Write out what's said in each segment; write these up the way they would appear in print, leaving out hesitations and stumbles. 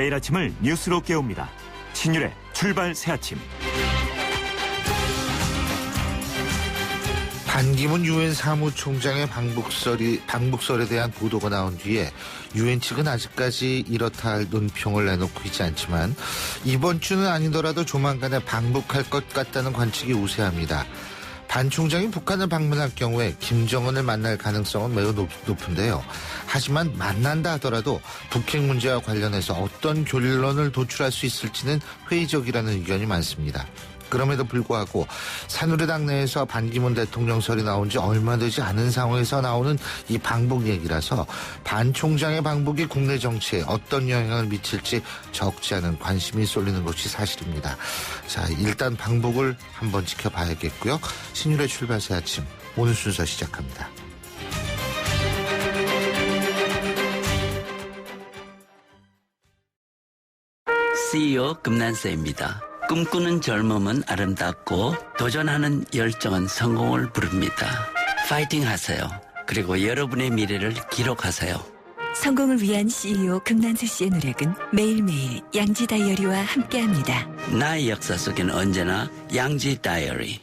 매일 아침을 뉴스로 깨웁니다. 신율의 출발 새아침. 반기문 유엔 사무총장의 방북설에 대한 보도가 나온 뒤에 유엔 측은 아직까지 이렇다 할 논평을 내놓고 있지 않지만 이번 주는 아니더라도 조만간에 방북할 것 같다는 관측이 우세합니다. 반 총장이 북한을 방문할 경우에 김정은을 만날 가능성은 매우 높은데요. 하지만 만난다 하더라도 북핵 문제와 관련해서 어떤 결론을 도출할 수 있을지는 회의적이라는 의견이 많습니다. 그럼에도 불구하고 새누리당 내에서 반기문 대통령설이 나온 지 얼마 되지 않은 상황에서 나오는 이 방북 얘기라서 반 총장의 방북이 국내 정치에 어떤 영향을 미칠지 적지 않은 관심이 쏠리는 것이 사실입니다. 자, 일단 방북을 한번 지켜봐야겠고요. 신율의 출발 새 아침, 오늘 순서 시작합니다. CEO 금난세입니다. 꿈꾸는 젊음은 아름답고 도전하는 열정은 성공을 부릅니다. 파이팅 하세요. 그리고 여러분의 미래를 기록하세요. 성공을 위한 CEO 금난세 씨의 노력은 매일매일 양지 다이어리와 함께합니다. 나의 역사 속엔 언제나 양지 다이어리.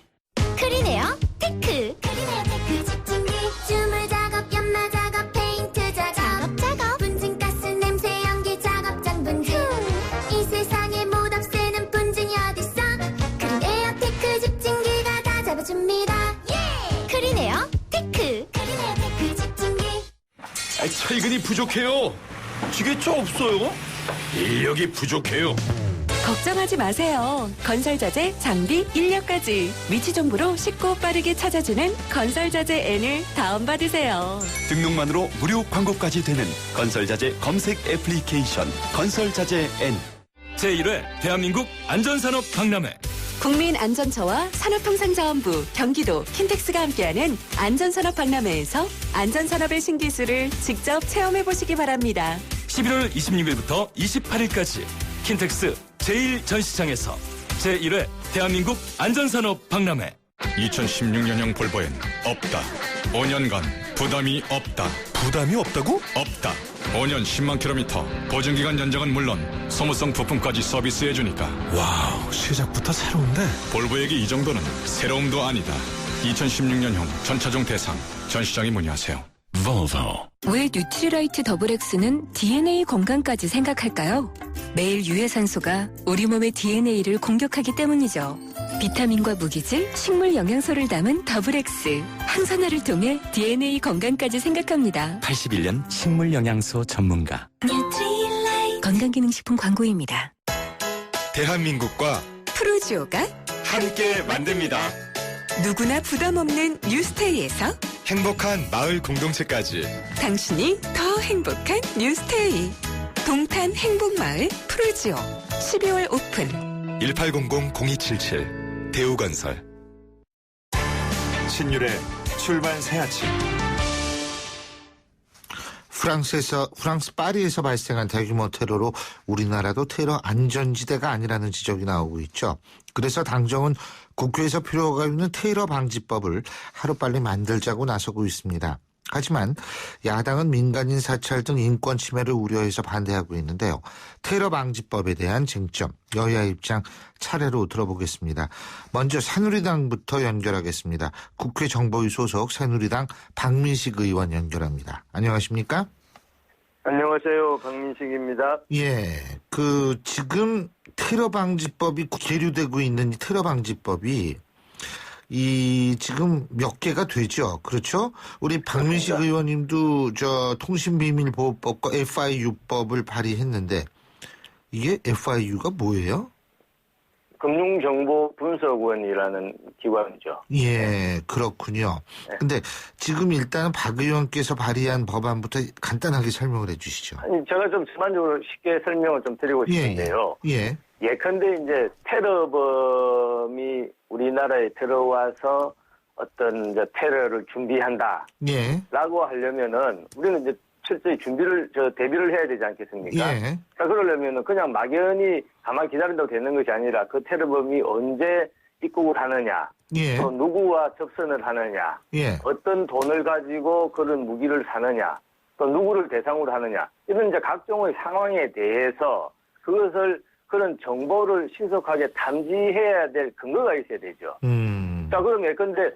크리네어 테크. 크리네어 테크 집중기. 주물 작업, 연마 작업, 페인트 작업. 분진가스 냄새 연기 작업 전 분진. 이 세상에 못 없애는 분진이 어딨어. 크리네어 테크 집중기가 다 잡아줍니다. 예! 크리네어 테크. 크리네어 테크 집중기. 철근이 부족해요. 지게차 없어요? 인력이 부족해요. 걱정하지 마세요. 건설자재, 장비, 인력까지 위치 정보로 쉽고 빠르게 찾아주는 건설자재 N을 다운받으세요. 등록만으로 무료 광고까지 되는 건설자재 검색 애플리케이션 건설자재 N. 제1회 대한민국 안전산업 박람회. 국민안전처와 산업통상자원부, 경기도, 킨텍스가 함께하는 안전산업 박람회에서 안전산업의 신기술을 직접 체험해보시기 바랍니다. 11월 26일부터 28일까지 킨텍스 제1전시장에서 제1회 대한민국 안전산업 박람회. 2016년형 볼보엔 없다. 5년간 부담이 없다. 부담이 없다고? 없다. 5년 10만 킬로미터, 보증기간 연장은 물론 소모성 부품까지 서비스해주니까. 와우, 시작부터 새로운데? 볼보에게 이 정도는 새로움도 아니다. 2016년형 전차종 대상, 전시장에 문의하세요. Volvo. 왜 뉴트리라이트 더블엑스는 DNA 건강까지 생각할까요? 매일 유해산소가 우리 몸의 DNA를 공격하기 때문이죠. 비타민과 무기질, 식물 영양소를 담은 더블엑스. 항산화를 통해 DNA 건강까지 생각합니다. 81년 식물 영양소 전문가. 뉴트리라이트. 건강기능식품 광고입니다. 대한민국과 프로지오가 함께 만듭니다. 누구나 부담 없는 뉴스테이에서 행복한 마을 공동체까지. 당신이 더 행복한 뉴스테이. 동탄 행복마을 프로지오 12월 오픈. 1800-0277 대우건설. 신율의 출발 새아침. 프랑스 파리에서 발생한 대규모 테러로 우리나라도 테러 안전지대가 아니라는 지적이 나오고 있죠. 그래서 당정은 국회에서 필요가 있는 테러 방지법을 하루빨리 만들자고 나서고 있습니다. 하지만 야당은 민간인 사찰 등 인권 침해를 우려해서 반대하고 있는데요. 테러 방지법에 대한 쟁점, 여야 입장 차례로 들어보겠습니다. 먼저 새누리당부터 연결하겠습니다. 국회 정보위 소속 새누리당 박민식 의원 연결합니다. 안녕하십니까? 안녕하세요. 박민식입니다. 예, 지금 테러 방지법이 계류되고 있는 이 테러 방지법이 지금 몇 개가 되죠. 그렇죠? 우리 박민식 의원님도 통신비밀보호법과 FIU법을 발의했는데 이게 FIU가 뭐예요? 금융정보분석원이라는 기관이죠. 예, 그렇군요. 네. 근데 지금 일단은 박 의원께서 발의한 법안부터 간단하게 설명을 해 주시죠. 아니, 제가 좀 전반적으로 쉽게 설명을 좀 드리고 싶은데요. 예. 예컨대 이제 테러범이 우리나라에 들어와서 어떤 이제 테러를 준비한다. 예. 라고 하려면은 우리는 이제 철저히 대비를 해야 되지 않겠습니까? 예. 자, 그러려면은 그냥 막연히 가만히 기다린다고 되는 것이 아니라 그 테러범이 언제 입국을 하느냐, 예. 또 누구와 접선을 하느냐, 예. 어떤 돈을 가지고 그런 무기를 사느냐, 또 누구를 대상으로 하느냐, 이런 이제 각종의 상황에 대해서 그런 정보를 신속하게 탐지해야 될 근거가 있어야 되죠. 자, 그럼 예컨대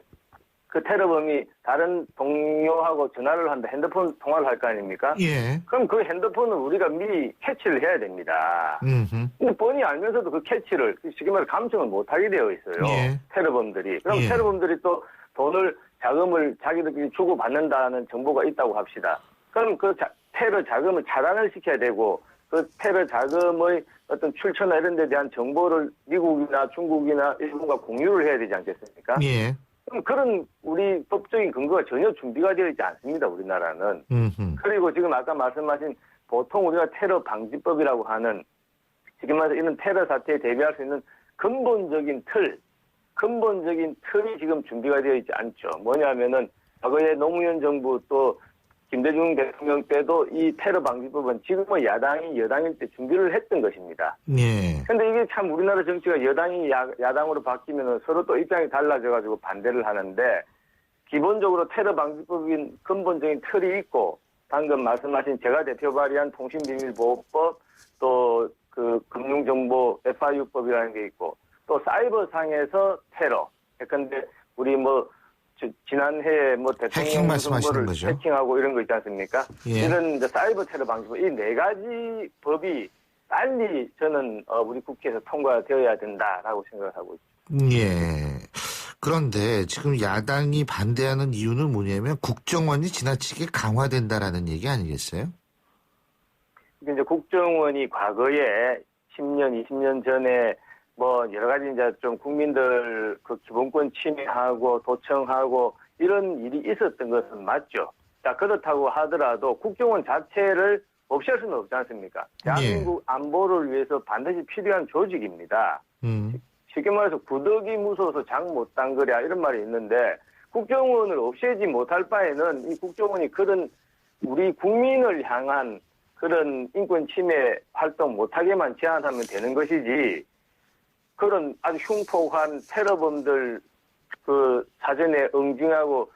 그 테러범이 다른 동료하고 전화를 한다, 핸드폰 통화를 할 거 아닙니까? 예. 그럼 그 핸드폰을 우리가 미리 캐치를 해야 됩니다. 근데 뻔히 알면서도 그 캐치를, 쉽게 말해 감청을 못하게 되어 있어요. 예. 테러범들이. 그럼 예. 테러범들이 또 자금을 자기들끼리 주고받는다는 정보가 있다고 합시다. 그럼 그 테러 자금을 차단을 시켜야 되고, 그 테러 자금의 어떤 출처나 이런 데 대한 정보를 미국이나 중국이나 일본과 공유를 해야 되지 않겠습니까? 예. 그럼 그런 우리 법적인 근거가 전혀 준비가 되어 있지 않습니다, 우리나라는. 그리고 지금 아까 말씀하신 보통 우리가 테러 방지법이라고 하는, 지금 말해서 이런 테러 사태에 대비할 수 있는 근본적인 틀이 지금 준비가 되어 있지 않죠. 뭐냐면은 과거에 노무현 정부 또 김대중 대통령 때도 이 테러 방지법은 지금의 야당이 여당일 때 준비를 했던 것입니다. 예. 근데 이게 참 우리나라 정치가 여당이 야당으로 바뀌면 서로 또 입장이 달라져가지고 반대를 하는데, 기본적으로 테러 방지법인 근본적인 틀이 있고, 방금 말씀하신 제가 대표 발의한 통신비밀보호법, 또 그 금융정보 FIU법이라는 게 있고, 또 사이버상에서 테러. 근데 우리 지난해에 해킹 말씀하시는 대통령 거죠? 해킹하고 이런 거 있지 않습니까? 예. 이런 이제 사이버 테러 방지법, 이 네 가지 법이 빨리 저는 우리 국회에서 통과되어야 된다라고 생각을 하고 있습니다. 예. 그런데 지금 야당이 반대하는 이유는 뭐냐면 국정원이 지나치게 강화된다라는 얘기 아니겠어요? 이제 국정원이 과거에 10년, 20년 전에 여러 가지 이제 좀 국민들 그 기본권 침해하고 도청하고 이런 일이 있었던 것은 맞죠. 자, 그렇다고 하더라도 국정원 자체를 없앨 수는 없지 않습니까? 대한민국 안보를 위해서 반드시 필요한 조직입니다. 쉽게 말해서 구더기 무서워서 장 못 담그랴 이런 말이 있는데, 국정원을 없애지 못할 바에는 이 국정원이 그런 우리 국민을 향한 그런 인권 침해 활동 못하게만 제한하면 되는 것이지, 그런 아주 흉폭한 테러범들 그 사전에 응징하고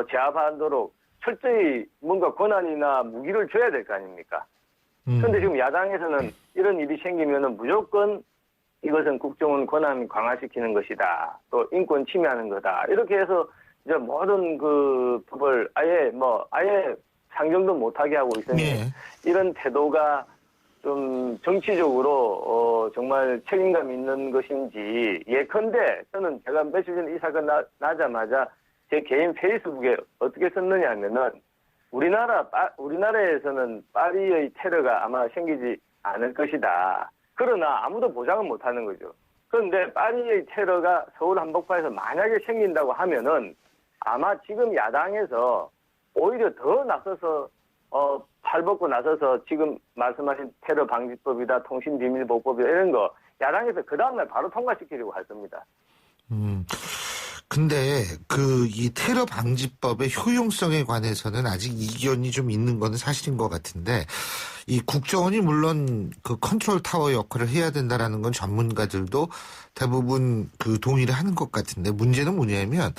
제압하도록 철저히 뭔가 권한이나 무기를 줘야 될 거 아닙니까? 그런데 지금 야당에서는 이런 일이 생기면은 무조건 이것은 국정원 권한 강화시키는 것이다, 또 인권 침해하는 거다, 이렇게 해서 이제 모든 그 법을 아예 상정도 못하게 하고 있으니 이런 태도가 좀 정치적으로 정말 책임감 있는 것인지. 예컨대 저는 제가 며칠 전에 이 사건 나자마자 제 개인 페이스북에 어떻게 썼느냐 하면은, 우리나라에서는 파리의 테러가 아마 생기지 않을 것이다. 그러나 아무도 보장은 못하는 거죠. 그런데 파리의 테러가 서울 한복판에서 만약에 생긴다고 하면은 아마 지금 야당에서 오히려 더 나서서 팔 벗고 나서서 지금 말씀하신 테러 방지법이다, 통신비밀보호법이다 이런 거 야당에서 그 다음날 바로 통과시키려고 할 겁니다. 근데 이 테러 방지법의 효용성에 관해서는 아직 이견이 좀 있는 건 사실인 것 같은데, 이 국정원이 물론 그 컨트롤 타워 역할을 해야 된다라는 건 전문가들도 대부분 동의를 하는 것 같은데, 문제는 뭐냐면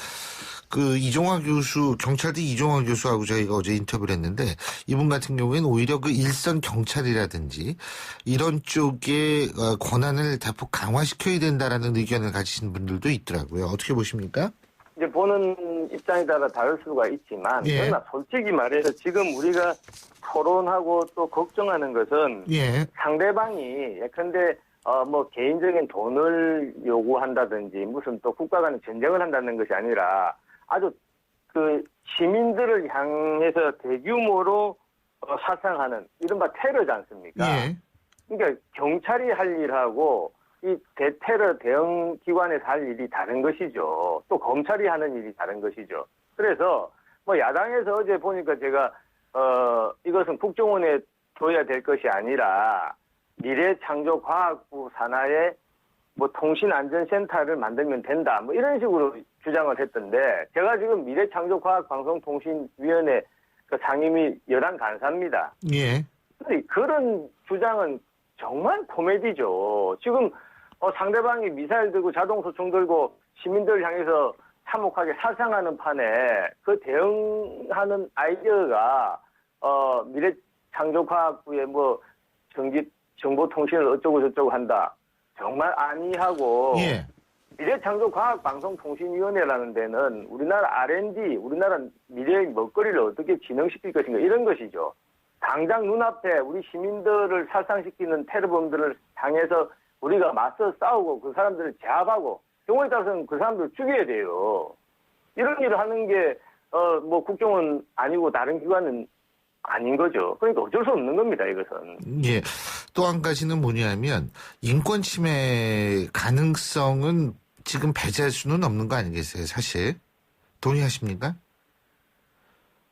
이종화 교수, 경찰대 이종화 교수하고 저희가 어제 인터뷰를 했는데, 이분 같은 경우에는 오히려 일선 경찰이라든지 이런 쪽에 권한을 대폭 강화시켜야 된다라는 의견을 가지신 분들도 있더라고요. 어떻게 보십니까? 이제 보는 입장에 따라 다를 수가 있지만, 그러나 솔직히 말해서 지금 우리가 토론하고 또 걱정하는 것은 상대방이 예컨대 개인적인 돈을 요구한다든지 무슨 또 국가 간의 전쟁을 한다는 것이 아니라 아주 시민들을 향해서 대규모로 사상하는 이른바 테러지 않습니까? 그러니까 경찰이 할 일하고 이 대테러 대응 기관에서 할 일이 다른 것이죠. 또 검찰이 하는 일이 다른 것이죠. 그래서 야당에서 어제 보니까 제가 이것은 국정원에 줘야 될 것이 아니라 미래창조과학부 산하에 통신안전센터를 만들면 된다, 이런 식으로 주장을 했던데, 제가 지금 미래창조과학방송통신위원회 상임위 여당 간사입니다. 근데 그런 주장은 정말 코미디죠. 지금 상대방이 미사일 들고 자동소총 들고 시민들을 향해서 참혹하게 살상하는 판에 그 대응하는 아이디어가 미래창조과학부의 정보통신을 어쩌고 저쩌고 한다. 정말 아니하고 예. 미래창조과학방송통신위원회라는 데는 우리나라 R&D, 우리나라 미래의 먹거리를 어떻게 진흥시킬 것인가 이런 것이죠. 당장 눈앞에 우리 시민들을 살상시키는 테러범들을 향해서 우리가 맞서 싸우고 그 사람들을 제압하고 경우에 따라서는 그 사람들을 죽여야 돼요. 이런 일을 하는 게 뭐 국정원 아니고 다른 기관은 아닌 거죠. 그러니까 어쩔 수 없는 겁니다, 이것은. 예. 또 한 가지는 뭐냐면 인권 침해 가능성은 지금 배제할 수는 없는 거 아니겠어요, 사실? 동의하십니까?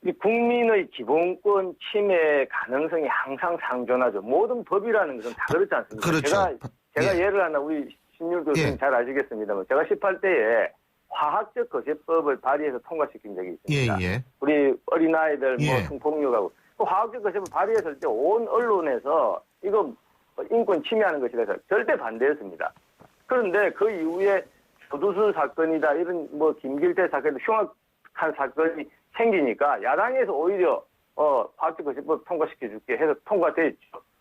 이 국민의 기본권 침해 가능성이 항상 상존하죠. 모든 법이라는 것은 다 그렇지 않습니까? 그렇죠. 제가 예. 예를 하나 우리 신율 교수님 예. 잘 아시겠습니다만 제가 18대에 화학적 거세법을 발의해서 통과시킨 적이 있습니다. 예. 우리 어린아이들 예. 성폭력하고 그 화학적 거세법 발의했을 때 온 언론에서 이거 인권 침해하는 것이라 해서 절대 반대했습니다. 그런데 그 이후에 조두수 사건이다 이런 뭐 김길태 사건도 흉악한 사건이 생기니까 야당에서 오히려 화학적 거세법 통과시켜줄게 해서 통과됐죠.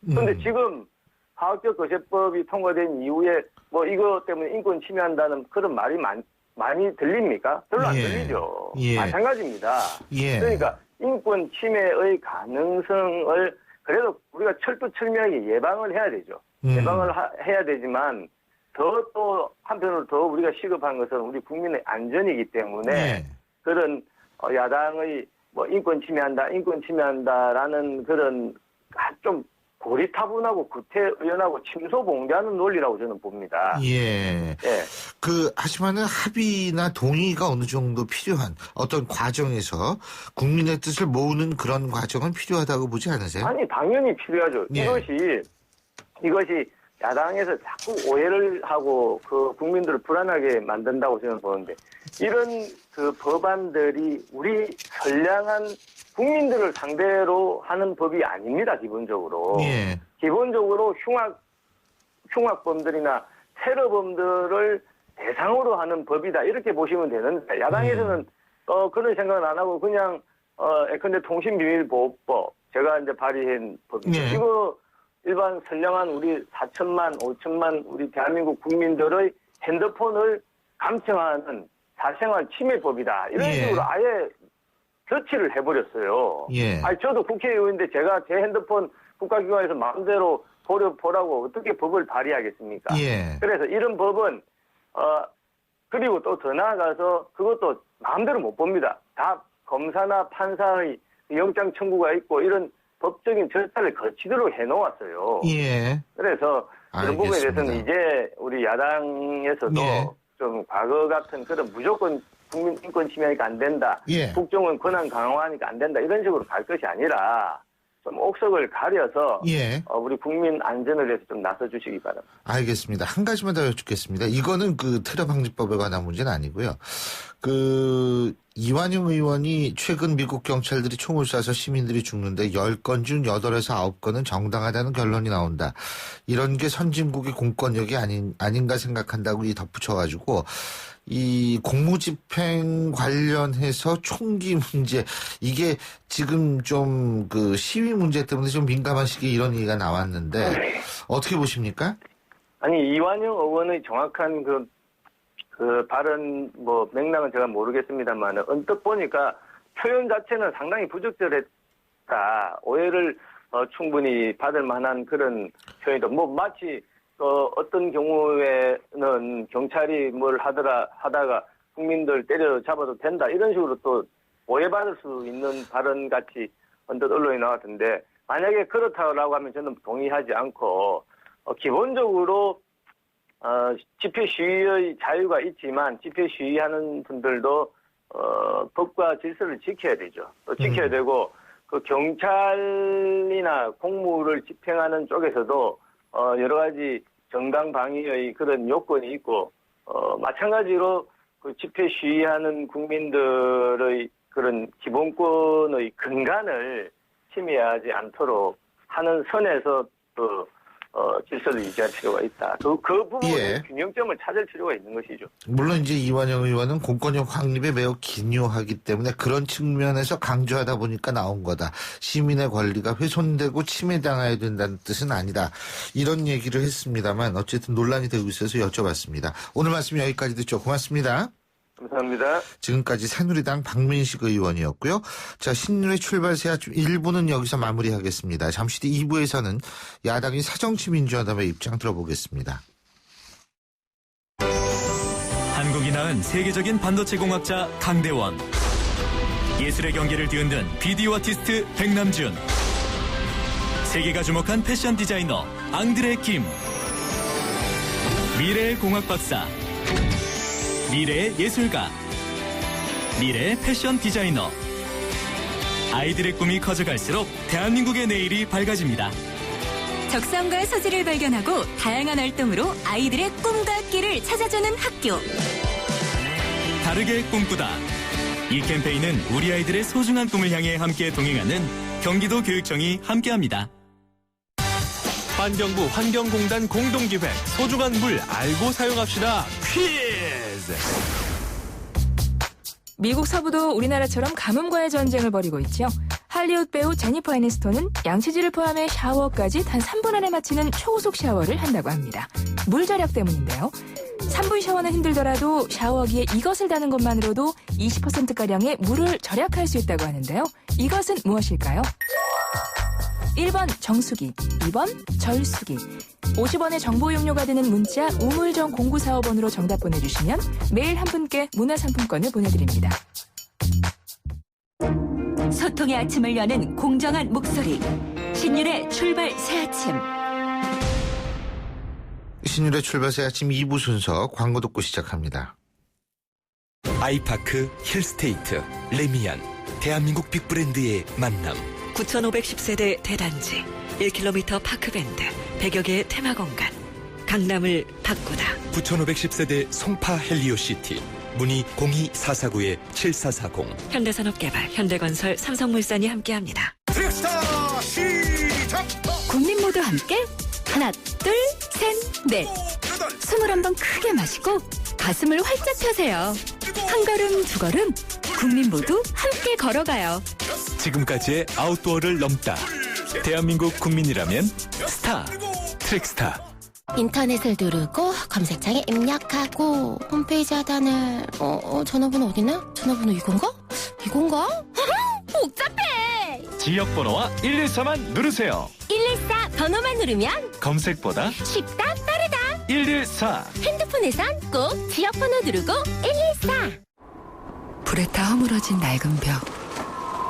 그런데 지금 화학적 거세법이 통과된 이후에 뭐 이거 때문에 인권 침해한다는 그런 말이 많이 들립니까? 별로 안 예. 들리죠. 예. 마찬가지입니다. 예. 그러니까 인권 침해의 가능성을 그래도 우리가 철두철미하게 예방을 해야 되죠. 예방을 해야 되지만 또 한편으로 더 우리가 시급한 것은 우리 국민의 안전이기 때문에 예. 그런 야당의 뭐 인권 침해한다라는 그런 좀 고리타분하고 구태의연하고 침소봉대하는 논리라고 저는 봅니다. 예. 예. 하지만은 합의나 동의가 어느 정도 필요한 어떤 과정에서 국민의 뜻을 모으는 그런 과정은 필요하다고 보지 않으세요? 아니, 당연히 필요하죠. 예. 이것이 야당에서 자꾸 오해를 하고 그 국민들을 불안하게 만든다고 저는 보는데 이런 그 법안들이 우리 선량한 국민들을 상대로 하는 법이 아닙니다, 기본적으로. 예. 기본적으로 흉악범들이나 테러범들을 대상으로 하는 법이다. 이렇게 보시면 되는데, 야당에서는, 그런 생각은 안 하고 그냥, 예컨대 통신비밀보호법, 제가 이제 발의한 법이죠. 예. 이거 일반 선량한 우리 4천만, 5천만 우리 대한민국 국민들의 핸드폰을 감청하는 사생활 침해법이다. 이런 예. 식으로 아예 조치를 해버렸어요. 예. 아니, 저도 국회의원인데 제가 제 핸드폰 국가기관에서 마음대로 보라고 어떻게 법을 발의하겠습니까? 예. 그래서 이런 법은, 그리고 또 더 나아가서 그것도 마음대로 못 봅니다. 다 검사나 판사의 영장 청구가 있고 이런 법적인 절차를 거치도록 해놓았어요. 예. 그래서 그런 부분에 알겠습니다. 대해서는 이제 우리 야당에서도 예. 좀 과거 같은 그런 무조건 국민 인권 침해하니까 안 된다. 예. 국정원 권한 강화하니까 안 된다. 이런 식으로 갈 것이 아니라 좀 옥석을 가려서 예. 우리 국민 안전을 위해서 좀 나서주시기 바랍니다. 알겠습니다. 한 가지만 더 여쭙겠습니다. 이거는 그 테러 방지법에 관한 문제는 아니고요. 이완영 의원이 최근 미국 경찰들이 총을 쏴서 시민들이 죽는데 10건 중 8에서 9건은 정당하다는 결론이 나온다. 이런 게 선진국의 공권력이 아닌가 생각한다고 덧붙여가지고 이 공무집행 관련해서 총기 문제, 이게 지금 좀 그 시위 문제 때문에 좀 민감한 시기에 이런 얘기가 나왔는데 어떻게 보십니까? 아니, 이완영 의원의 정확한 그 발언 맥락은 제가 모르겠습니다만 언뜻 보니까 표현 자체는 상당히 부적절했다. 오해를 충분히 받을 만한 그런 표현이다. 마치 어떤 경우에는 경찰이 뭘 하다가 국민들 때려잡아도 된다. 이런 식으로 또 오해받을 수 있는 발언 같이 언뜻 언론에 나왔던데, 만약에 그렇다고 하면 저는 동의하지 않고, 기본적으로, 집회 시위의 자유가 있지만, 집회 시위하는 분들도, 법과 질서를 지켜야 되죠. 또 지켜야 되고, 그 경찰이나 공무를 집행하는 쪽에서도, 여러 가지 정당 방위의 그런 요건이 있고, 마찬가지로 그 집회 시위하는 국민들의 그런 기본권의 근간을 침해하지 않도록 하는 선에서 질서를 유지할 필요가 있다. 그 부분의 예. 균형점을 찾을 필요가 있는 것이죠. 물론 이제 이완영 의원은 공권력 확립에 매우 기묘하기 때문에 그런 측면에서 강조하다 보니까 나온 거다. 시민의 권리가 훼손되고 침해당해야 된다는 뜻은 아니다. 이런 얘기를 했습니다만 어쨌든 논란이 되고 있어서 여쭤봤습니다. 오늘 말씀 여기까지 듣죠. 고맙습니다. 감사합니다. 지금까지 새누리당 박민식 의원이었고요. 자, 신년의 출발세 아침 1부는 여기서 마무리하겠습니다. 잠시 뒤 2부에서는 야당이 사정치민주연합의 입장 들어보겠습니다. 한국이 낳은 세계적인 반도체 공학자 강대원, 예술의 경계를 뒤흔든 비디오 아티스트 백남준, 세계가 주목한 패션 디자이너 앙드레 김, 미래의 공학 박사, 미래의 예술가, 미래의 패션 디자이너. 아이들의 꿈이 커져갈수록 대한민국의 내일이 밝아집니다. 적성과 소질을 발견하고 다양한 활동으로 아이들의 꿈과 끼를 찾아주는 학교. 다르게 꿈꾸다. 이 캠페인은 우리 아이들의 소중한 꿈을 향해 함께 동행하는 경기도 교육청이 함께합니다. 환경부 환경공단 공동기획 소중한 물 알고 사용합시다 퀴즈. 미국 서부도 우리나라처럼 가뭄과의 전쟁을 벌이고 있죠. 할리우드 배우 제니퍼 애니스톤은 양치질을 포함해 샤워까지 단 3분 안에 마치는 초고속 샤워를 한다고 합니다. 물 절약 때문인데요. 3분 샤워는 힘들더라도 샤워기에 이것을 다는 것만으로도 20%가량의 물을 절약할 수 있다고 하는데요. 이것은 무엇일까요? 1번 정수기, 2번 절수기. 50원의 정보 용료가 드는 문자 우물정 0945번으로 정답 보내주시면 매일 한 분께 문화상품권을 보내드립니다. 소통의 아침을 여는 공정한 목소리. 신율의 출발 새아침. 신율의 출발새 아침 2부 순서 광고 듣고 시작합니다. 아이파크, 힐스테이트, 레미안, 대한민국 빅브랜드의 만남. 9,510세대 대단지, 1km 파크밴드, 100여 개의 테마공간. 강남을 바꾸다. 9,510세대 송파 헬리오시티. 문의 02449-7440. 현대산업개발, 현대건설, 삼성물산이 함께합니다. 트랙스타 시작! 국민 모두 함께 하나, 둘, 셋, 넷. 21번 크게 마시고 가슴을 활짝 펴세요. 한 걸음, 두 걸음, 국민 모두 함께 걸어가요. 지금까지의 아웃도어를 넘다. 대한민국 국민이라면 스타, 트랙스타. 인터넷을 누르고 검색창에 입력하고 홈페이지 하단을 전화번호 어디나? 전화번호 이건가? 복잡해! 지역번호와 114만 누르세요. 114 번호만 누르면 검색보다 쉽다 빠르다. 114. 핸드폰에선 꼭 지역번호 누르고 114. 불에 타 허물어진 낡은 벽.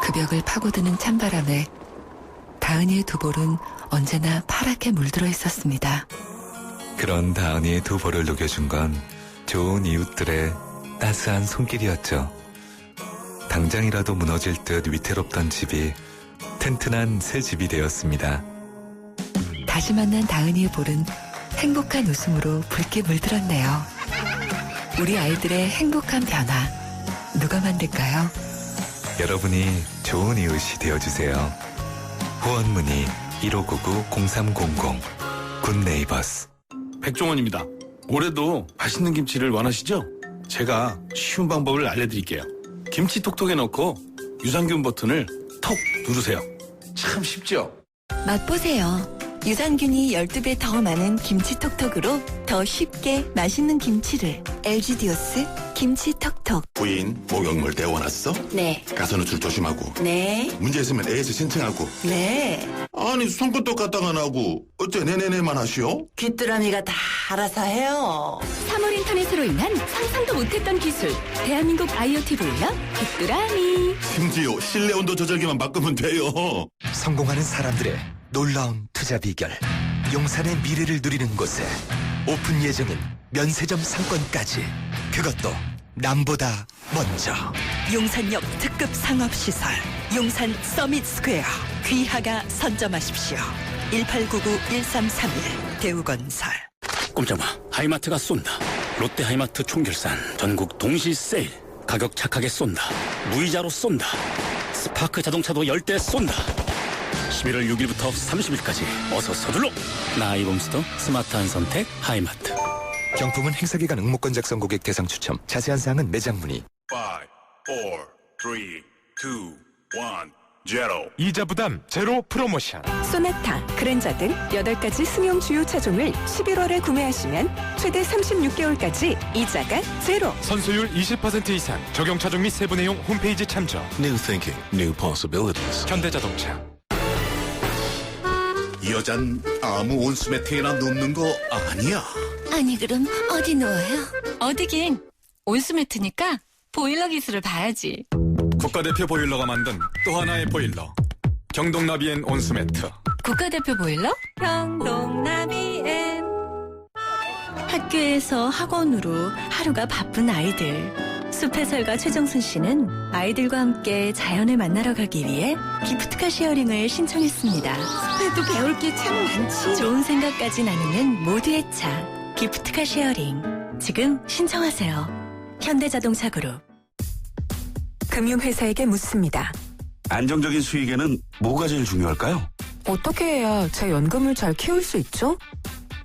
그 벽을 파고드는 찬바람에 다은이의 두 볼은 언제나 파랗게 물들어 있었습니다. 그런 다은이의 두 볼을 녹여준 건 좋은 이웃들의 따스한 손길이었죠. 당장이라도 무너질 듯 위태롭던 집이 튼튼한 새 집이 되었습니다. 다시 만난 다은이의 볼은 행복한 웃음으로 붉게 물들었네요. 우리 아이들의 행복한 변화, 누가 만들까요? 여러분이 좋은 이웃이 되어주세요. 후원 문의 1599-0300 굿네이버스. 백종원입니다. 올해도 맛있는 김치를 원하시죠? 제가 쉬운 방법을 알려드릴게요. 김치 톡톡에 넣고 유산균 버튼을 톡 누르세요. 참 쉽죠? 맛보세요. 유산균이 12배 더 많은 김치톡톡으로 더 쉽게 맛있는 김치를. LG디오스 김치톡톡. 부인, 목욕물 데워놨어? 네. 가서 노출 조심하고. 네. 문제 있으면 애에서 신청하고. 네. 아니 손끝도 까딱 안 하고 어째 네네네만 하시오? 귀뚜라미가 다 알아서 해요. 3월 인터넷으로 인한 상상도 못했던 기술. 대한민국 IoT 보일러 귀뚜라미. 심지어 실내 온도 조절기만 바꾸면 돼요. 성공하는 사람들의 놀라운 투자 비결. 용산의 미래를 누리는 곳에 오픈 예정인 면세점 상권까지. 그것도 남보다 먼저. 용산역 특급 상업시설, 용산 서밋 스퀘어. 귀하가 선점하십시오. 1899-1331 대우건설. 꼼짝마, 하이마트가 쏜다. 롯데 하이마트 총결산 전국 동시 세일. 가격 착하게 쏜다. 무이자로 쏜다. 스파크 자동차도 10대 쏜다. 11월 6일부터 30일까지 어서 서둘러. 나이봄스터 스마트한 선택 하이마트. 경품은 행사기간 응모권 작성 고객 대상 추첨. 자세한 사항은 매장 문의. 5, 4, 3, 2, 1, 0. 이자 부담 제로 프로모션. 소나타, 그랜저 등 8가지 승용 주요 차종을 11월에 구매하시면 최대 36개월까지 이자가 제로. 선수율 20% 이상. 적용 차종 및 세부 내용 홈페이지 참조. New thinking, new possibilities. 현대자동차. 이 여잔 아무 온수매트에나 눕는 거 아니야? 아니 그럼 어디 누워요? 어디긴 온수매트니까 보일러 기술을 봐야지. 국가대표 보일러가 만든 또 하나의 보일러. 경동나비엔 온수매트. 국가대표 보일러? 경동나비엔. 학교에서 학원으로 하루가 바쁜 아이들. 숲해설가 최정순 씨는 아이들과 함께 자연을 만나러 가기 위해 기프트카 쉐어링을 신청했습니다. 숲에도 배울 게 참 많지. 좋은 생각까지 나누는 모두의 차. 기프트카 쉐어링. 지금 신청하세요. 현대자동차 그룹. 금융회사에게 묻습니다. 안정적인 수익에는 뭐가 제일 중요할까요? 어떻게 해야 제 연금을 잘 키울 수 있죠?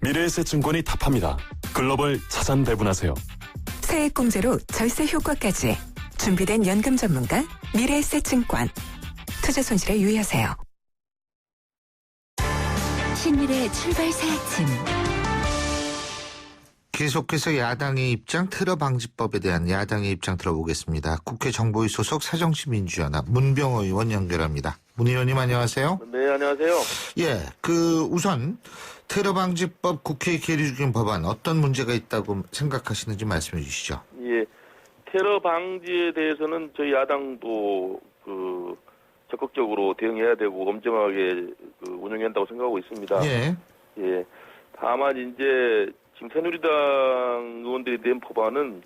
미래에셋증권이 답합니다. 글로벌 자산 배분하세요. 세액공제로 절세 효과까지 준비된 연금 전문가 미래에셋증권. 투자 손실에 유의하세요. 신일의 출발사 아침. 계속해서 야당의 입장, 테러 방지법에 대한 야당의 입장 들어보겠습니다. 국회 정보위 소속 사정시민주연합 문병호 의원 연결합니다. 문 의원님 안녕하세요. 네, 안녕하세요. 예, 우선 테러 방지법 국회에 계류 중인 법안 어떤 문제가 있다고 생각하시는지 말씀해 주시죠. 예, 테러 방지에 대해서는 저희 야당도 적극적으로 대응해야 되고 엄정하게 운영해야 한다고 생각하고 있습니다. 예. 예. 다만 이제 지금 새누리당 의원들이 낸 법안은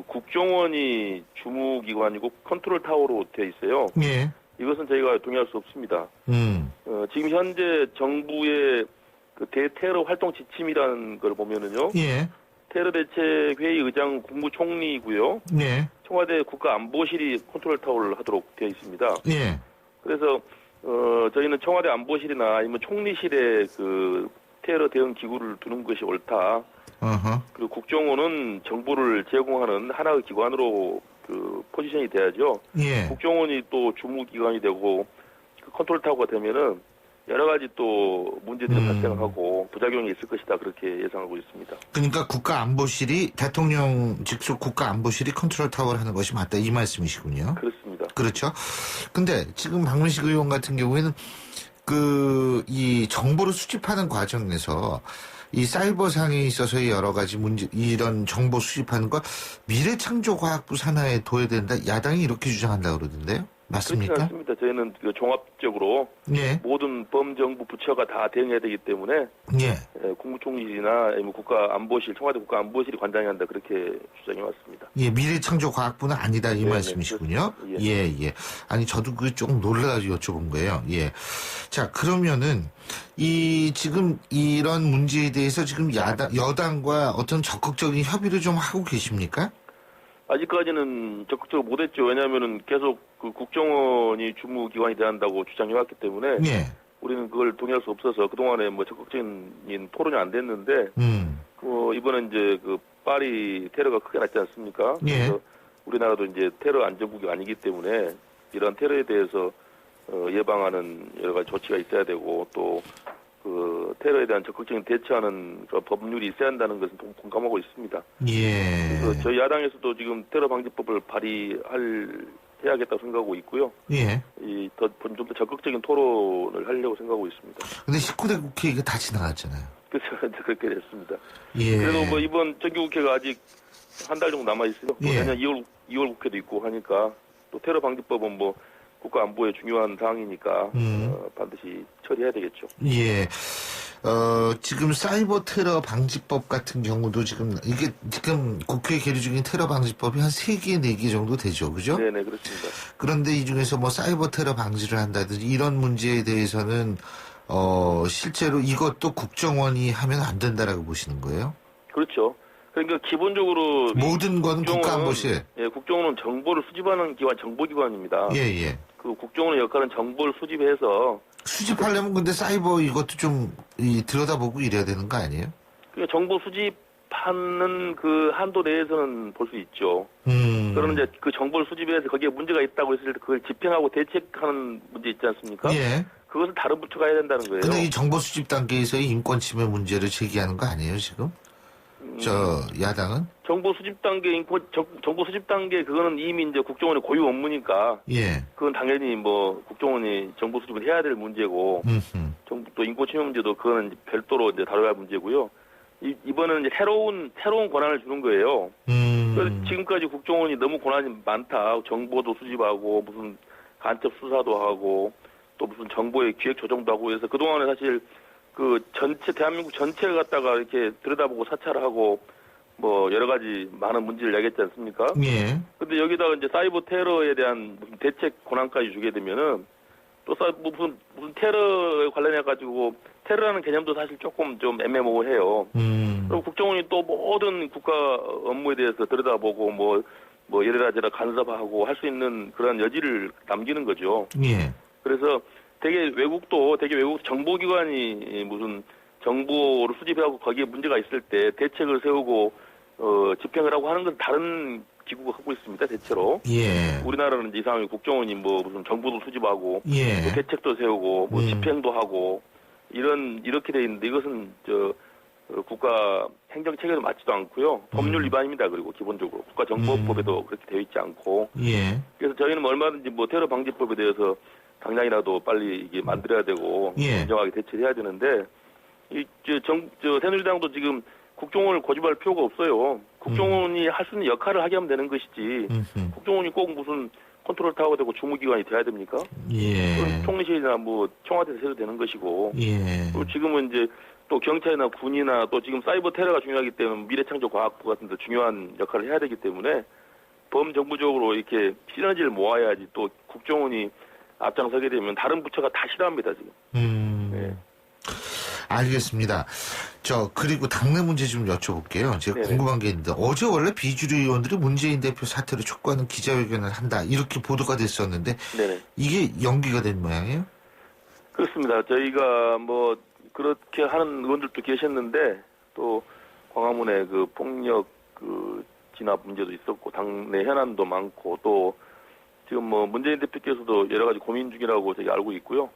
국정원이 주무기관이고 컨트롤 타워로 되어 있어요. 예. 이것은 저희가 동의할 수 없습니다. 지금 현재 정부의 대테러 활동 지침이라는 걸 보면은요. 예. 테러 대책 회의 의장 국무총리이고요. 예. 청와대 국가안보실이 컨트롤 타워를 하도록 되어 있습니다. 예. 그래서 저희는 청와대 안보실이나 아니면 총리실에 테러 대응 기구를 두는 것이 옳다. 그리고 국정원은 정보를 제공하는 하나의 기관으로 포지션이 돼야죠. 예. 국정원이 또 주무기관이 되고 컨트롤 타워가 되면은 여러 가지 또 문제들이 발생하고 부작용이 있을 것이다. 그렇게 예상하고 있습니다. 그러니까 국가안보실이 대통령 직속 국가안보실이 컨트롤 타워를 하는 것이 맞다 이 말씀이시군요. 그렇습니다. 그렇죠. 근데 지금 박문식 의원 같은 경우에는 이 정보를 수집하는 과정에서 이 사이버상에 있어서의 여러 가지 문제, 이런 정보 수집하는 걸 미래창조과학부 산하에 둬야 된다. 야당이 이렇게 주장한다고 그러던데요. 맞습니까? 그렇지 않습니다. 저희는 종합적으로 예. 모든 범정부 부처가 다 대응해야 되기 때문에 예. 국무총리나 국가안보실, 청와대 국가안보실이 관장해야 한다. 그렇게 주장해 왔습니다. 예, 미래창조과학부는 아니다 이 말씀이시군요. 그렇습니다. 예. 아니 저도 그게 조금 놀라가지고 여쭤본 거예요. 예. 자 그러면은 지금 이런 문제에 대해서 지금 여당과 어떤 적극적인 협의를 좀 하고 계십니까? 아직까지는 적극적으로 못했죠. 왜냐하면은 계속 국정원이 주무기관이 돼야 한다고 주장해왔기 때문에 예. 우리는 그걸 동의할 수 없어서 그동안에 적극적인 토론이 안 됐는데 이번에 이제 파리 테러가 크게 났지 않습니까? 예. 그래서 우리나라도 이제 테러 안전국이 아니기 때문에 이런 테러에 대해서 예방하는 여러 가지 조치가 있어야 되고 또 테러에 대한 적극적인 대처하는 법률이 있어야 한다는 것은 공감하고 있습니다. 예. 그래서 저희 야당에서도 지금 테러 방지법을 해야겠다고 생각하고 있고요. 예. 좀 더 적극적인 토론을 하려고 생각하고 있습니다. 근데 19대 국회 이거 다 지나갔잖아요. 그렇죠. 그렇게 됐습니다. 예. 그래도 이번 정기국회가 아직 한 달 정도 남아 있어요. 예. 내년 2월 국회도 있고 하니까 또 테러 방지법은 국가 안보에 중요한 사항이니까 반드시 처리해야 되겠죠. 예. 지금 사이버 테러 방지법 같은 경우도 지금 국회에 계류 중인 테러 방지법이 한 3개, 4개 정도 되죠. 그죠? 네네, 그렇습니다. 그런데 이 중에서 사이버 테러 방지를 한다든지 이런 문제에 대해서는 실제로 이것도 국정원이 하면 안 된다라고 보시는 거예요? 그렇죠. 그러니까 기본적으로 모든 건 국가안보실. 예, 국정원은 정보를 수집하는 기관, 정보기관입니다. 예. 국정원의 역할은 정보를 수집해서 수집하려면 근데 사이버 이것도 좀 들여다보고 이래야 되는 거 아니에요? 그러니까 정보 수집하는 그 한도 내에서는 볼 수 있죠. 그러면 이제 그 정보를 수집해서 거기에 문제가 있다고 했을 때 그걸 집행하고 대책하는 문제 있지 않습니까? 예. 그것은 다른 부처가 해야 된다는 거예요. 근데 이 정보 수집 단계에서의 인권 침해 문제를 제기하는 거 아니에요, 지금? 야당은? 정보 수집 단계, 정보 수집 단계, 그거는 이미 이제 국정원의 고유 업무니까. 예. 그건 당연히 국정원이 정보 수집을 해야 될 문제고. 정부 또 인권 침해 문제도 그거는 이제 별도로 이제 다뤄야 할 문제고요. 이번에는 이제 새로운 권한을 주는 거예요. 그래서 지금까지 국정원이 너무 권한이 많다. 정보도 수집하고, 무슨 간첩 수사도 하고, 또 무슨 정보의 기획 조정도 하고 해서 그동안에 사실 대한민국 전체를 갖다가 이렇게 들여다보고 사찰하고, 여러 가지 많은 문제를 야기했지 않습니까? 예. 근데 여기다가 이제 사이버 테러에 대한 무슨 대책 권한까지 주게 되면은, 또 무슨 테러에 관련해가지고, 테러라는 개념도 사실 조금 좀 애매모호해요. 그리고 국정원이 또 모든 국가 업무에 대해서 들여다보고, 이래라 간섭하고 할 수 있는 그런 여지를 남기는 거죠. 예. 그래서 되게 외국 정보기관이 무슨 정보를 수집하고 거기에 문제가 있을 때 대책을 세우고 집행을 하고 하는 건 다른 기구가 하고 있습니다. 대체로. 예. 우리나라는 이제 이상하게 국정원이 무슨 정보도 수집하고 예. 대책도 세우고 집행도 하고 이렇게 돼 있는데 이것은 국가 행정 체계도 맞지도 않고요. 법률 위반입니다. 그리고 기본적으로 국가정보법에도 그렇게 되어 있지 않고. 예. 그래서 저희는 얼마든지 테러 방지법에 대해서 당장이라도 빨리 이게 만들어야 되고 진정하게 대처를 해야 되는데 새누리당도 지금 국정원을 고집할 필요가 없어요. 국정원이 할 수 있는 역할을 하게 하면 되는 것이지. 국정원이 꼭 무슨 컨트롤 타워가 되고 주무기관이 돼야 됩니까? 예. 총리실이나 청와대에서 해도 되는 것이고. 예. 그리고 지금은 이제 또 경찰이나 군이나 또 지금 사이버 테러가 중요하기 때문에 미래창조과학부 같은 데 중요한 역할을 해야 되기 때문에 범정부적으로 이렇게 시너지를 모아야지 또 국정원이 앞장서게 되면 다른 부처가 다 싫어합니다, 지금. 네. 알겠습니다. 그리고 당내 문제 좀 여쭤볼게요. 제가 궁금한 게 있는데, 어제 원래 비주류 의원들이 문재인 대표 사퇴를 촉구하는 기자회견을 한다, 이렇게 보도가 됐었는데, 이게 연기가 된 모양이에요? 그렇습니다. 저희가 그렇게 하는 의원들도 계셨는데, 또 광화문에 폭력 진압 문제도 있었고, 당내 현안도 많고, 또 지금 문재인 대표께서도 여러 가지 고민 중이라고 저희 알고 있고요.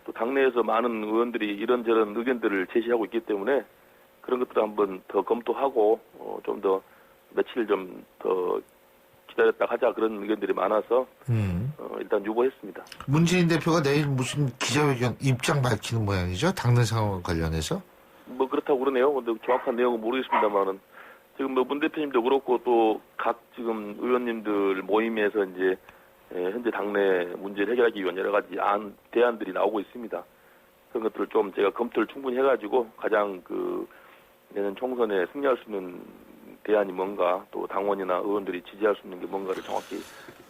또 당내에서 많은 의원들이 이런저런 의견들을 제시하고 있기 때문에 그런 것들을 한번 더 검토하고 좀 더 며칠 좀 더 기다렸다 하자 그런 의견들이 많아서 일단 유보했습니다. 문재인 대표가 내일 무슨 기자회견 입장 밝히는 모양이죠? 당내 상황과 관련해서? 그렇다고 그러네요. 근데 정확한 내용은 모르겠습니다만은 지금 문 대표님도 그렇고 또 각 지금 의원님들 모임에서 이제 현재 당내 문제를 해결하기 위한 여러 가지 대안들이 나오고 있습니다. 그런 것들을 좀 제가 검토를 충분히 해가지고 가장 내년 총선에 승리할 수 있는 대안이 뭔가 또 당원이나 의원들이 지지할 수 있는 게 뭔가를 정확히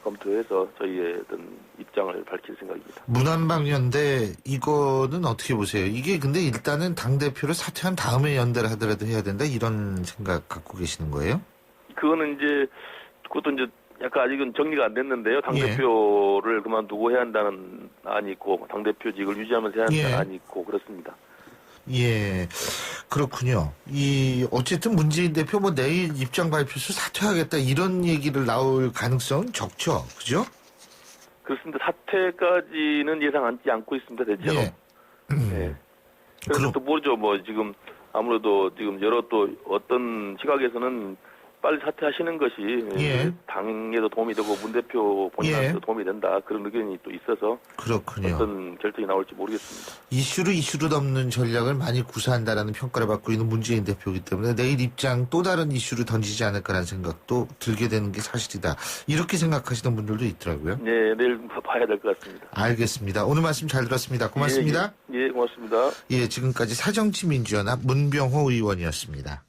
검토해서 저희의 어떤 입장을 밝힐 생각입니다. 문한방연대 이거는 어떻게 보세요? 이게 근데 일단은 당대표를 사퇴한 다음에 연대를 하더라도 해야 된다 이런 생각 갖고 계시는 거예요? 그거는 그것도 약간 아직은 정리가 안 됐는데요. 당대표를 그만두고 해야 한다는 안이 있고, 당대표직을 유지하면서 해야 한다는 안이 있고, 그렇습니다. 예, 그렇군요. 어쨌든 문재인 대표 내일 입장 발표서 사퇴하겠다 이런 얘기를 나올 가능성은 적죠. 그죠? 그렇습니다. 사퇴까지는 예상하지 않고 있습니다, 대체로. 네. 그래서 또 모르죠. 지금 아무래도 지금 여러 또 어떤 시각에서는 빨리 사퇴하시는 것이 당에도 도움이 되고 문 대표 본인한테도 도움이 된다. 그런 의견이 또 있어서 그렇군요. 어떤 결정이 나올지 모르겠습니다. 이슈를 덮는 전략을 많이 구사한다라는 평가를 받고 있는 문재인 대표이기 때문에 내일 입장 또 다른 이슈를 던지지 않을까라는 생각도 들게 되는 게 사실이다. 이렇게 생각하시는 분들도 있더라고요. 네, 내일 봐야 될 것 같습니다. 알겠습니다. 오늘 말씀 잘 들었습니다. 고맙습니다. 예, 고맙습니다. 예, 지금까지 사정치민주연합 문병호 의원이었습니다.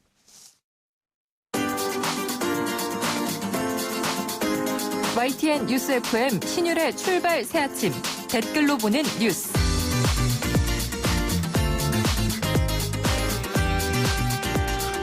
YTN 뉴스 FM 신율의 출발 새 아침 댓글로 보는 뉴스.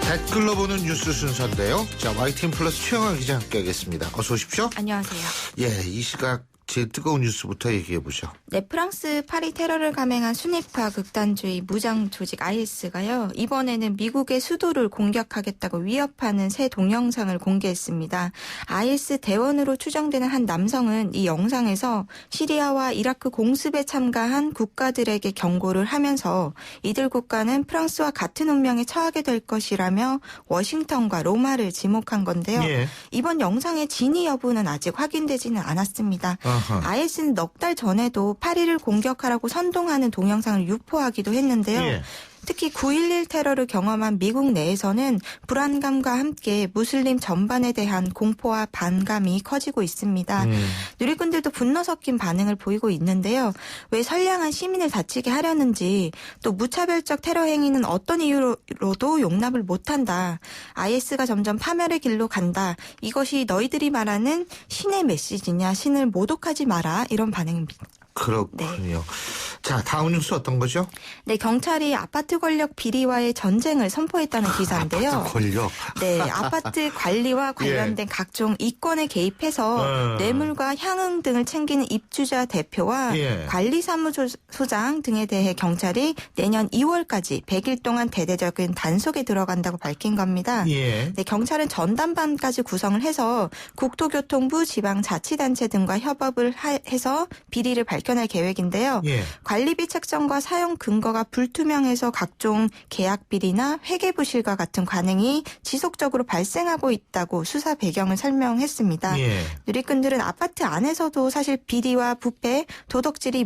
댓글로 보는 뉴스 순서인데요. YTN 플러스 최영아 기자 함께하겠습니다. 어서 오십시오. 안녕하세요. 예, 이 시각 제일 뜨거운 뉴스부터 얘기해보죠. 네, 프랑스 파리 테러를 감행한 순위파 극단주의 무장 조직 IS가요. 이번에는 미국의 수도를 공격하겠다고 위협하는 새 동영상을 공개했습니다. IS 대원으로 추정되는 한 남성은 이 영상에서 시리아와 이라크 공습에 참가한 국가들에게 경고를 하면서 이들 국가는 프랑스와 같은 운명에 처하게 될 것이라며 워싱턴과 로마를 지목한 건데요. 예. 이번 영상의 진위 여부는 아직 확인되지는 않았습니다. IS는 넉 달 전에도 파리를 공격하라고 선동하는 동영상을 유포하기도 했는데요. 예. 특히 9.11 테러를 경험한 미국 내에서는 불안감과 함께 무슬림 전반에 대한 공포와 반감이 커지고 있습니다. 누리꾼들도 분노 섞인 반응을 보이고 있는데요. 왜 선량한 시민을 다치게 하려는지 또 무차별적 테러 행위는 어떤 이유로도 용납을 못한다. IS가 점점 파멸의 길로 간다. 이것이 너희들이 말하는 신의 메시지냐. 신을 모독하지 마라. 이런 반응입니다. 그렇군요. 네. 자, 다음 뉴스 어떤 거죠? 네, 경찰이 아파트 권력 비리와의 전쟁을 선포했다는 기사인데요. 아파트 권력. 네, 아파트 관리와 관련된 각종 이권에 개입해서 뇌물과 향응 등을 챙기는 입주자 대표와 관리사무소장 등에 대해 경찰이 내년 2월까지 100일 동안 대대적인 단속에 들어간다고 밝힌 겁니다. 네, 경찰은 전담반까지 구성을 해서 국토교통부, 지방자치단체 등과 협업을 해서 비리를 밝혀낼 계획인데요. 관리비 책정과 사용 근거가 불투명해서 각종 계약 비리나 회계 부실과 같은 관행이 지속적으로 발생하고 있다고 수사 배경을 설명했습니다. 누리꾼들은 아파트 안에서도 사실 비리와 부패, 도덕질이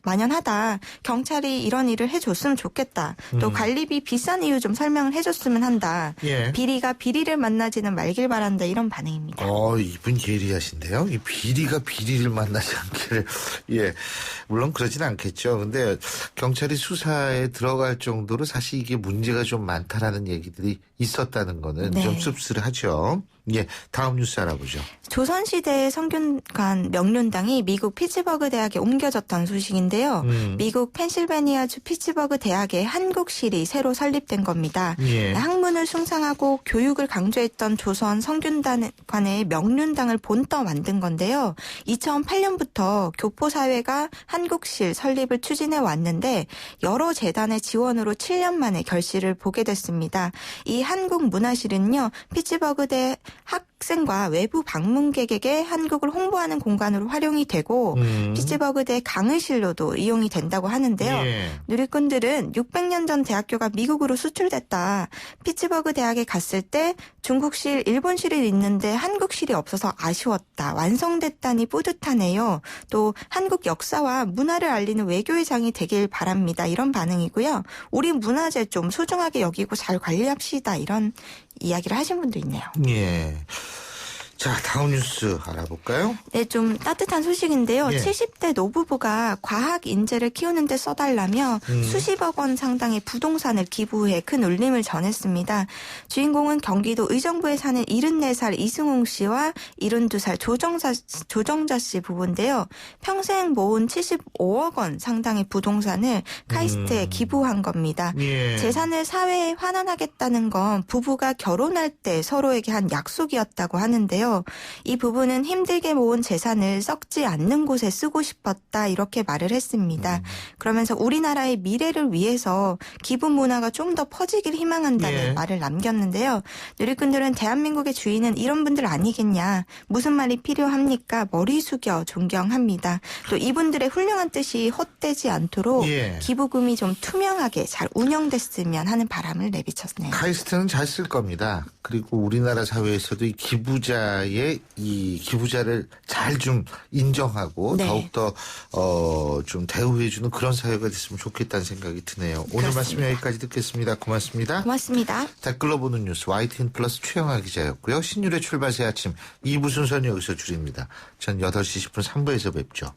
만연하다. 경찰이 이런 일을 해줬으면 좋겠다. 또 관리비 비싼 이유 좀 설명을 해줬으면 한다. 비리가 비리를 만나지는 말길 바란다. 이런 반응입니다. 이분 예리하신데요. 이 비리가 비리를 만나지 않기를. 물론 그러진 않겠죠. 근데 경찰이 수사에 들어갈 정도로 사실 이게 문제가 좀 많다라는 얘기들이 있었다는 거는 좀 씁쓸하죠. 다음 뉴스 알아보죠. 조선시대의 성균관 명륜당이 미국 피츠버그 대학에 옮겨졌던 소식인데요. 미국 펜실베니아주 피츠버그 대학에 한국실이 새로 설립된 겁니다. 학문을 숭상하고 교육을 강조했던 조선 성균관의 명륜당을 본떠 만든 건데요. 2008년부터 교포사회가 한국실 설립을 추진해 왔는데 여러 재단의 지원으로 7년 만에 결실을 보게 됐습니다. 이 한국문화실은요. 피츠버그대 학생과 외부 방문객에게 한국을 홍보하는 공간으로 활용이 되고 피츠버그대 강의실로도 이용이 된다고 하는데요. 누리꾼들은 600년 전 대학교가 미국으로 수출됐다. 피츠버그 대학에 갔을 때 중국실, 일본실이 있는데 한국실이 없어서 아쉬웠다. 완성됐다니 뿌듯하네요. 또 한국 역사와 문화를 알리는 외교의 장이 되길 바랍니다. 이런 반응이고요. 우리 문화재 좀 소중하게 여기고 잘 관리합시다. 이런 이야기를 하신 분도 있네요. 자, 다음 뉴스 알아볼까요? 네, 좀 따뜻한 소식인데요. 70대 노부부가 과학 인재를 키우는 데 써달라며 수십억 원 상당의 부동산을 기부해 큰 울림을 전했습니다. 주인공은 경기도 의정부에 사는 74살 이승웅 씨와 72살 조정자 씨 부부인데요. 평생 모은 75억 원 상당의 부동산을 카이스트에 기부한 겁니다. 재산을 사회에 환원하겠다는 건 부부가 결혼할 때 서로에게 한 약속이었다고 하는데요. 이 부부는 힘들게 모은 재산을 썩지 않는 곳에 쓰고 싶었다 이렇게 말을 했습니다. 그러면서 우리나라의 미래를 위해서 기부 문화가 좀 더 퍼지길 희망한다는 말을 남겼는데요. 누리꾼들은 대한민국의 주인은 이런 분들 아니겠냐. 무슨 말이 필요합니까? 머리 숙여 존경합니다. 또 이분들의 훌륭한 뜻이 헛되지 않도록 기부금이 좀 투명하게 잘 운영됐으면 하는 바람을 내비쳤네요. 카이스트는 잘 쓸 겁니다. 그리고 우리나라 사회에서도 이 기부자의 이 기부자를 잘 좀 인정하고 더욱더 좀 대우해주는 그런 사회가 됐으면 좋겠다는 생각이 드네요. 오늘 말씀 여기까지 듣겠습니다. 고맙습니다. 고맙습니다. 댓글로 보는 뉴스 YTN 플러스 최영하 기자였고요. 신율의 출발 새 아침 2부 순서는 여기서 줄입니다. 전 8시 10분 3부에서 뵙죠.